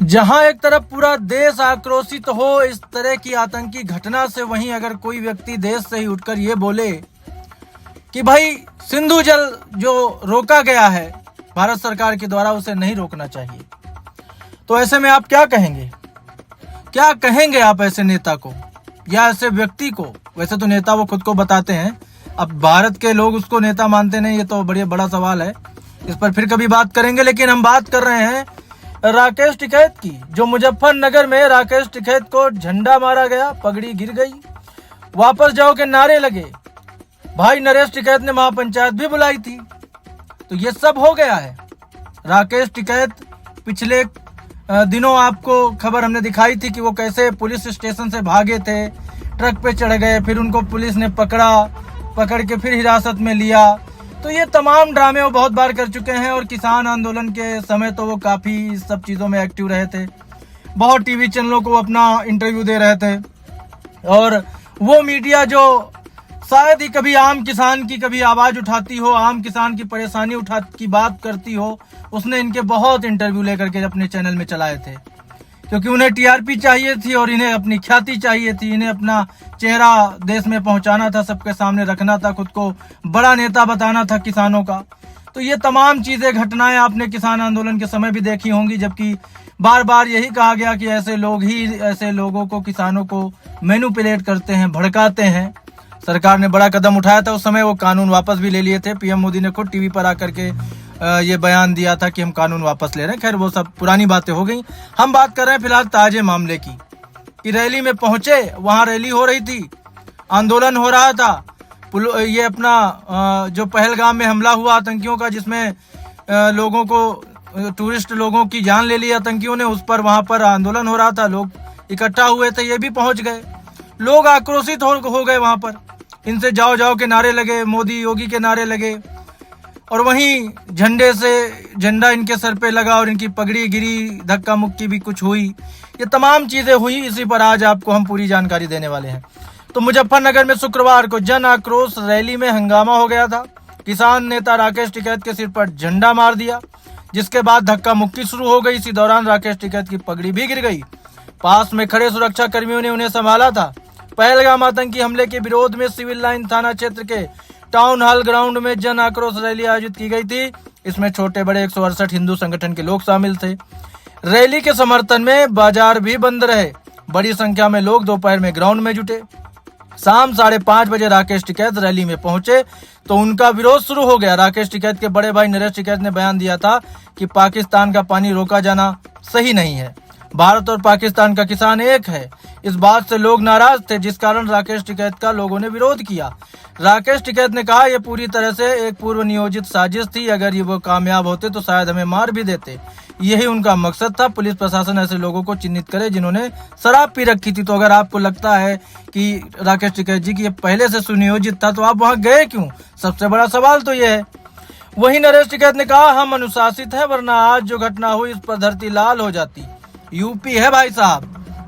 जहां एक तरफ पूरा देश आक्रोशित हो इस तरह की आतंकी घटना से, वहीं अगर कोई व्यक्ति देश से ही उठकर ये बोले कि भाई सिंधु जल जो रोका गया है भारत सरकार के द्वारा, उसे नहीं रोकना चाहिए, तो ऐसे में आप क्या कहेंगे? क्या कहेंगे आप ऐसे नेता को या ऐसे व्यक्ति को? वैसे तो नेता वो खुद को बताते हैं, अब भारत के लोग उसको नेता मानते नहीं, ये तो बड़ा सवाल है, इस पर फिर कभी बात करेंगे। लेकिन हम बात कर रहे हैं राकेश टिकैत की, जो मुजफ्फरनगर में राकेश टिकैत को झंडा मारा गया, पगड़ी गिर गई, वापस जाओ के नारे लगे। भाई नरेश टिकैत ने महापंचायत भी बुलाई थी। तो ये सब हो गया है। राकेश टिकैत पिछले दिनों आपको खबर हमने दिखाई थी कि वो कैसे पुलिस स्टेशन से भागे थे, ट्रक पे चढ़ गए, फिर उनको पुलिस ने पकड़ के फिर हिरासत में लिया। तो ये तमाम ड्रामे वो बहुत बार कर चुके हैं और किसान आंदोलन के समय तो वो काफी सब चीजों में एक्टिव रहे थे, बहुत टीवी चैनलों को अपना इंटरव्यू दे रहे थे। और वो मीडिया जो शायद ही कभी आम किसान की कभी आवाज उठाती हो, आम किसान की परेशानी की बात करती हो, उसने इनके बहुत इंटरव्यू लेकर के अपने चैनल में चलाए थे, क्योंकि उन्हें टीआरपी चाहिए थी और इन्हें अपनी ख्याति चाहिए थी, इन्हें अपना चेहरा देश में पहुंचाना था, सबके सामने रखना था, खुद को बड़ा नेता बताना था किसानों का। तो ये तमाम चीजें, घटनाएं आपने किसान आंदोलन के समय भी देखी होंगी, जबकि बार बार यही कहा गया कि ऐसे लोग ही ऐसे लोगों को, किसानों को मैनिपुलेट करते हैं, भड़काते हैं। सरकार ने बड़ा कदम उठाया था उस समय, वो कानून वापस भी ले लिए थे। पीएम मोदी ने खुद टीवी पर आकर के ये बयान दिया था कि हम कानून वापस ले रहे हैं। खैर वो सब पुरानी बातें हो गई। हम बात कर रहे हैं फिलहाल ताजे मामले की, कि रैली में पहुंचे, वहां रैली हो रही थी, आंदोलन हो रहा था। ये अपना जो पहलगाम में हमला हुआ आतंकियों का, जिसमें लोगों को, टूरिस्ट लोगों की जान ले ली आतंकियों ने, उस पर वहां पर आंदोलन हो रहा था, लोग इकट्ठा हुए थे, ये भी पहुंच गए। लोग आक्रोशित हो गए वहां पर, इनसे जाओ जाओ के नारे लगे, मोदी योगी के नारे लगे, और वहीं झंडा इनके सर पे लगा और इनकी पगड़ी गिरी, धक्का मुक्की भी कुछ हुई। ये तमाम चीजें हुई, इसी पर आज आपको हम पूरी जानकारी देने वाले हैं। तो मुजफ्फरनगर में शुक्रवार को जन आक्रोश रैली में हंगामा हो गया था। किसान नेता राकेश टिकैत के सिर पर झंडा मार दिया, जिसके बाद धक्का मुक्की शुरू हो गई। इसी दौरान राकेश टिकैत की पगड़ी भी गिर गई। पास में खड़े सुरक्षा कर्मियों ने उन्हें संभाला था। पहलगाम आतंकी हमले के विरोध में सिविल लाइन थाना क्षेत्र के टाउन हॉल ग्राउंड में जन आक्रोश रैली आयोजित की गई थी। इसमें छोटे बड़े 168 हिंदू संगठन के लोग शामिल थे। रैली के समर्थन में बाजार भी बंद रहे। बड़ी संख्या में लोग दोपहर में ग्राउंड में जुटे। शाम 5:30 बजे राकेश टिकैत रैली में पहुंचे तो उनका विरोध शुरू हो गया। राकेश टिकैत के बड़े भाई नरेश टिकैत ने बयान दिया था कि पाकिस्तान का पानी रोका जाना सही नहीं है, भारत और पाकिस्तान का किसान एक है। इस बात से लोग नाराज थे, जिस कारण राकेश टिकैत का लोगों ने विरोध किया। राकेश टिकैत ने कहा, यह पूरी तरह से एक पूर्व नियोजित साजिश थी, अगर ये वो कामयाब होते तो शायद हमें मार भी देते। यही उनका मकसद था। पुलिस प्रशासन ऐसे लोगों को चिन्हित करे जिन्होंने शराब पी रखी थी। तो अगर आपको लगता है कि राकेश टिकैत जी की ये पहले से सुनियोजित था, तो आप वहां गए क्यों? सबसे बड़ा सवाल तो ये है। वहीं नरेश टिकैत ने कहा, हम अनुशासित है, वरना आज जो घटना हुई इस पर धरती लाल हो जाती। यूपी है भाई साहब,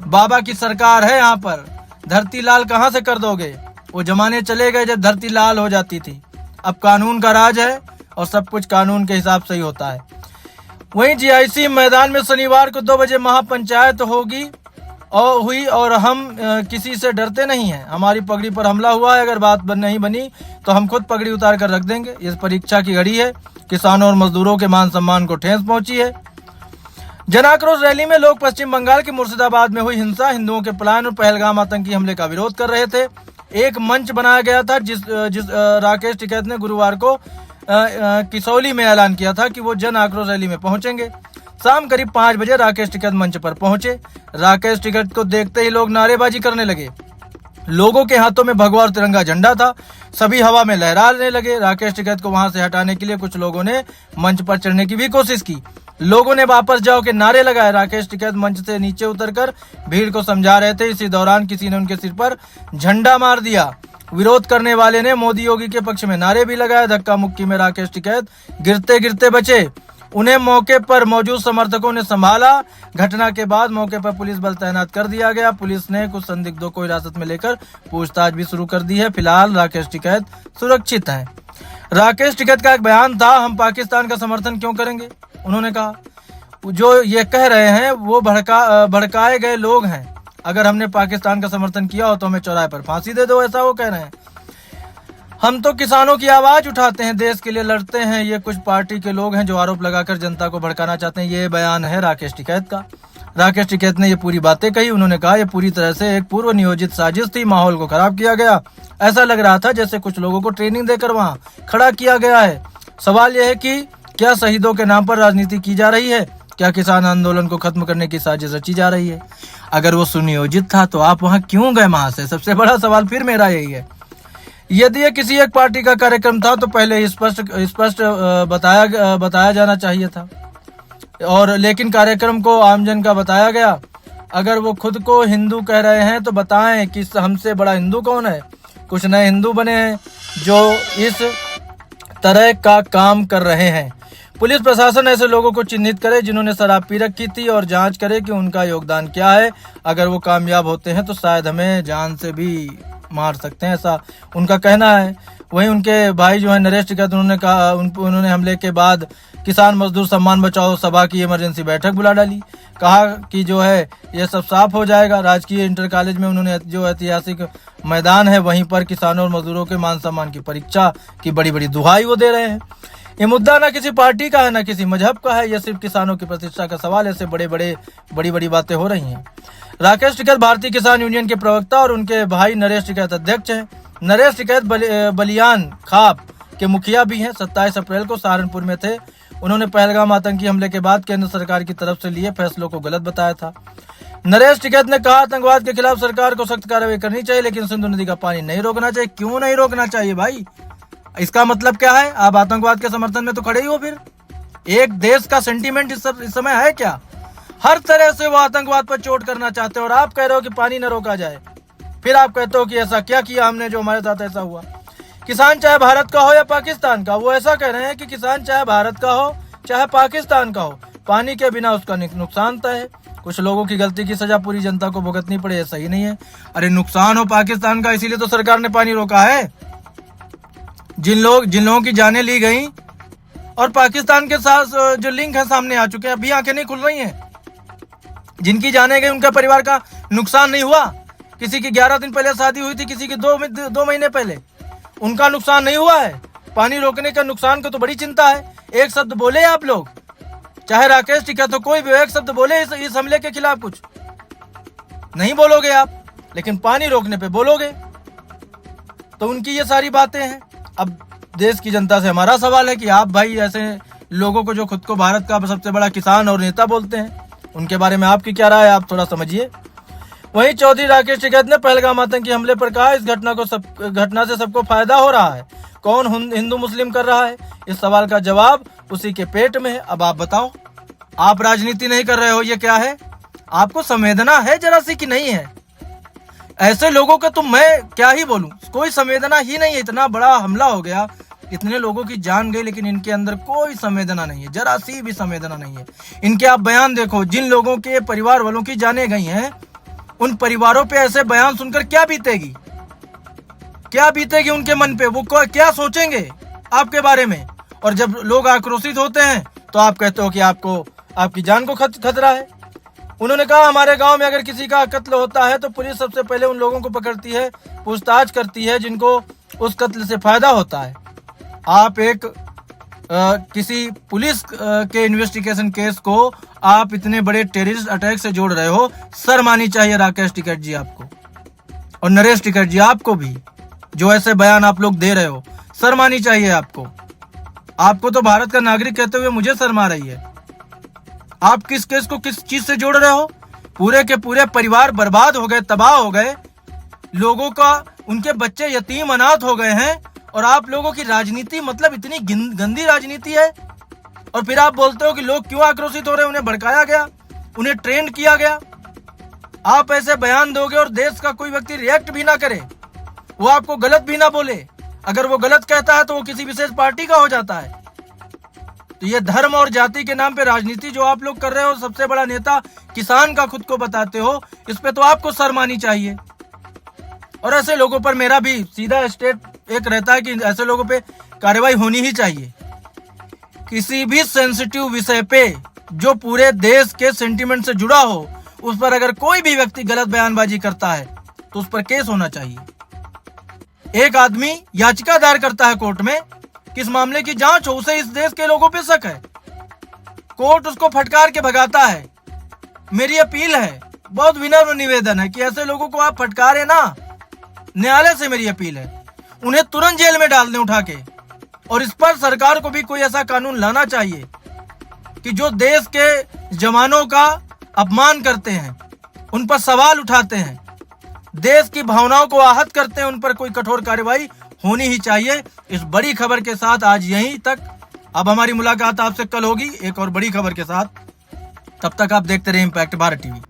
बाबा की सरकार है यहाँ पर, धरती लाल कहाँ से कर दोगे? वो जमाने चले गए जब धरती लाल हो जाती थी। अब कानून का राज है और सब कुछ कानून के हिसाब से ही होता है। वहीं जीआईसी मैदान में शनिवार को 2 बजे महापंचायत हुई और हम किसी से डरते नहीं हैं। हमारी पगड़ी पर हमला हुआ है, अगर बात नहीं बनी तो हम खुद पगड़ी उतार कर रख देंगे। इस परीक्षा की घड़ी है। किसानों और मजदूरों के मान सम्मान को ठेस पहुंची है। जन आक्रोश रैली में लोग पश्चिम बंगाल के मुर्शिदाबाद में हुई हिंसा, हिंदुओं के पलायन और पहलगाम आतंकी हमले का विरोध कर रहे थे। एक मंच बनाया गया था जिस राकेश टिकैत ने गुरुवार को किसौली में ऐलान किया था कि वो जन आक्रोश रैली में पहुंचेंगे। शाम करीब 5 बजे राकेश टिकैत मंच पर पहुंचे। राकेश टिकैत को देखते ही लोग नारेबाजी करने लगे। लोगों के हाथों में भगवा और तिरंगा झंडा था, सभी हवा में लहराने लगे। राकेश टिकैत को वहां से हटाने के लिए कुछ लोगों ने मंच पर चढ़ने की भी कोशिश की। लोगों ने वापस जाओ के नारे लगाए। राकेश टिकैत मंच से नीचे उतरकर भीड़ को समझा रहे थे। इसी दौरान किसी ने उनके सिर पर झंडा मार दिया। विरोध करने वाले ने मोदी योगी के पक्ष में नारे भी लगाए। धक्का मुक्की में राकेश टिकैत गिरते गिरते बचे। उन्हें मौके पर मौजूद समर्थकों ने संभाला। घटना के बाद मौके पर पुलिस बल तैनात कर दिया गया। पुलिस ने कुछ संदिग्धों को हिरासत में लेकर पूछताछ भी शुरू कर दी है। फिलहाल राकेश टिकैत सुरक्षित हैं। राकेश टिकैत का एक बयान था, हम पाकिस्तान का समर्थन क्यों करेंगे? उन्होंने कहा जो ये कह रहे हैं वो भड़काए गए लोग हैं। अगर हमने पाकिस्तान का समर्थन किया हो तो हमें चौराहे पर फांसी दे दो, ऐसा वो कह रहे हैं। हम तो किसानों की आवाज उठाते हैं, देश के लिए लड़ते हैं, ये कुछ पार्टी के लोग हैं जो आरोप लगाकर जनता को भड़काना चाहते हैं। ये बयान है राकेश टिकैत का। राकेश टिकैत ने ये पूरी बातें कही। उन्होंने कहा ये पूरी तरह से एक पूर्व नियोजित साजिश थी, माहौल को खराब किया गया। ऐसा लग रहा था जैसे कुछ लोगों को ट्रेनिंग देकर वहां खड़ा किया गया है। सवाल यह है कि क्या शहीदों के नाम पर राजनीति की जा रही है? क्या किसान आंदोलन को खत्म करने की साजिश रची जा रही है? अगर वो सुनियोजित था तो आप वहां क्यों गए महाशय? सबसे बड़ा सवाल फिर मेरा यही है। यदि ये किसी एक पार्टी का कार्यक्रम था तो पहले ही स्पष्ट बताया जाना चाहिए था, और लेकिन कार्यक्रम को आमजन का बताया गया। अगर वो खुद को हिंदू कह रहे हैं तो बताएं कि हमसे बड़ा हिंदू कौन है? कुछ नए हिंदू बने हैं जो इस तरह का काम कर रहे हैं। पुलिस प्रशासन ऐसे लोगों को चिन्हित करे जिन्होंने शराब पी रखी थी और जांच करे कि उनका योगदान क्या है। अगर वो कामयाब होते हैं तो शायद हमें जान से भी मार सकते हैं, ऐसा उनका कहना है। वहीं उनके भाई जो है नरेश टिकैत, उन्होंने कहा उन्होंने हमले के बाद किसान मजदूर सम्मान बचाओ सभा की इमरजेंसी बैठक बुला डाली। कहा कि जो है ये सब साफ हो जाएगा। राजकीय इंटर कॉलेज में उन्होंने जो ऐतिहासिक मैदान है वहीं पर किसानों और मजदूरों के मान सम्मान की परीक्षा की बड़ी बड़ी दुहाई वो दे रहे हैं। ये मुद्दा ना किसी पार्टी का है ना किसी मजहब का है, यह सिर्फ किसानों की प्रतिष्ठा का सवाल है। ऐसे बड़ी बड़ी बातें हो रही हैं। राकेश टिकैत भारतीय किसान यूनियन के प्रवक्ता और उनके भाई नरेश टिकैत अध्यक्ष हैं। नरेश टिकैत बलियान खाप के मुखिया भी हैं। 27 अप्रैल को सहारनपुर में थे। उन्होंने पहलगाम आतंकी हमले के बाद केंद्र सरकार की तरफ से लिए फैसलों को गलत बताया था। नरेश टिकैत ने कहा आतंकवाद के खिलाफ सरकार को सख्त कार्रवाई करनी चाहिए, लेकिन सिंधु नदी का पानी नहीं रोकना चाहिए। क्यों नहीं रोकना चाहिए भाई? इसका मतलब क्या है? आप आतंकवाद के समर्थन में तो खड़े ही हो। फिर एक देश का सेंटीमेंट इस समय है क्या? हर तरह से वो आतंकवाद पर चोट करना चाहते हो और आप कह रहे हो कि पानी न रोका जाए। फिर आप कहते हो कि ऐसा क्या किया हमने जो हमारे साथ ऐसा हुआ। किसान चाहे भारत का हो या पाकिस्तान का, वो ऐसा कह रहे हैं कि किसान चाहे भारत का हो चाहे पाकिस्तान का हो, पानी के बिना उसका नुकसान तय है। कुछ लोगों की गलती की सजा पूरी जनता को भुगतनी पड़े, ऐसा ही नहीं है। अरे नुकसान हो पाकिस्तान का, इसीलिए तो सरकार ने पानी रोका है। जिन लोगों की जानें ली गई और पाकिस्तान के साथ जो लिंक है सामने आ चुके हैं, अभी आंखें नहीं खुल रही हैं। जिनकी जाने गई उनका परिवार का नुकसान नहीं हुआ। किसी की 11 दिन पहले शादी हुई थी, किसी की 2 महीने पहले, उनका नुकसान नहीं हुआ है। पानी रोकने का नुकसान को तो बड़ी चिंता है। एक शब्द बोले आप लोग, चाहे राकेश टिकैत हो कोई भी, एक शब्द बोले इस हमले के खिलाफ कुछ नहीं बोलोगे आप, लेकिन पानी रोकने पे बोलोगे। तो उनकी ये सारी बातें हैं। अब देश की जनता से हमारा सवाल है कि आप भाई ऐसे लोगों को जो खुद को भारत का सबसे बड़ा किसान और नेता बोलते हैं, उनके बारे में आपकी क्या राय है? आप थोड़ा समझिए। वहीं चौधरी राकेश टिकैत ने पहलगाम आतंकी हमले पर कहा इस घटना से सबको फायदा हो रहा है। कौन हिंदू मुस्लिम कर रहा है? इस सवाल का जवाब उसी के पेट में है। अब आप बताओ, आप राजनीति नहीं कर रहे हो, ये क्या है? आपको संवेदना है जरा सी कि नहीं है? ऐसे लोगों का तो मैं क्या ही बोलूं, कोई संवेदना ही नहीं है। इतना बड़ा हमला हो गया, इतने लोगों की जान गई, लेकिन इनके अंदर कोई संवेदना नहीं है, जरा सी भी संवेदना नहीं है। इनके आप बयान देखो, जिन लोगों के परिवार वालों की जाने गई हैं, उन परिवारों पे ऐसे बयान सुनकर क्या बीतेगी? क्या बीतेगी उनके मन पे? वो क्या सोचेंगे आपके बारे में? और जब लोग आक्रोशित होते हैं तो आप कहते हो कि आपकी जान को खतरा है। उन्होंने कहा हमारे गांव में अगर किसी का कत्ल होता है तो पुलिस सबसे पहले उन लोगों को पकड़ती है, पूछताछ करती है जिनको उस कत्ल से फायदा होता है। आप एक किसी पुलिस के इन्वेस्टिगेशन केस को आप इतने बड़े टेररिस्ट अटैक से जोड़ रहे हो। शर्म आनी चाहिए राकेश टिकैत जी आपको, और नरेश टिकैत जी आपको भी, जो ऐसे बयान आप लोग दे रहे हो। शर्म आनी चाहिए आपको। आपको तो भारत का नागरिक कहते हुए मुझे शर्म आ रही है। आप किस केस को किस चीज से जोड़ रहे हो? पूरे के पूरे परिवार बर्बाद हो गए, तबाह हो गए, लोगों का उनके बच्चे यतीम अनाथ हो गए हैं, और आप लोगों की राजनीति मतलब इतनी गंदी राजनीति है। और फिर आप बोलते हो कि लोग क्यों आक्रोशित हो रहे हैं, उन्हें भड़काया गया, उन्हें ट्रेंड किया गया। आप ऐसे बयान दोगे और देश का कोई व्यक्ति रिएक्ट भी ना करे, वो आपको गलत भी ना बोले। अगर वो गलत कहता है तो वो किसी विशेष पार्टी का हो जाता है। तो ये धर्म और जाति के नाम पे राजनीति जो आप लोग कर रहे हो, सबसे बड़ा नेता किसान का खुद को बताते हो, इस पे तो आपको शर्म आनी चाहिए। और ऐसे लोगों पर मेरा भी सीधा स्टेट एक रहता है कि ऐसे लोगों पे कार्रवाई होनी ही चाहिए। किसी भी सेंसिटिव विषय पे जो पूरे देश के सेंटिमेंट से जुड़ा हो, उस पर अगर कोई भी व्यक्ति गलत बयानबाजी करता है तो उस पर केस होना चाहिए। एक आदमी याचिका दायर करता है कोर्ट में कि इस मामले की जांच हो, उसे इस देश के लोगों पे शक है। कोर्ट उसको फटकार के भगाता है। मेरी अपील है, बहुत विनम्र निवेदन है कि ऐसे लोगों को आप फटकारे ना। न्यायालय से मेरी अपील है, उन्हें तुरंत जेल में डाल दें उठा के। और इस पर सरकार को भी कोई ऐसा कानून लाना चाहिए कि जो देश के जवानों का अपमान करते हैं, उन पर सवाल उठाते हैं, देश की भावनाओं को आहत करते हैं, उन पर कोई कठोर कार्रवाई होनी ही चाहिए। इस बड़ी खबर के साथ आज यहीं तक। अब हमारी मुलाकात आपसे कल होगी एक और बड़ी खबर के साथ। तब तक आप देखते रहिए इम्पैक्ट भारत टीवी।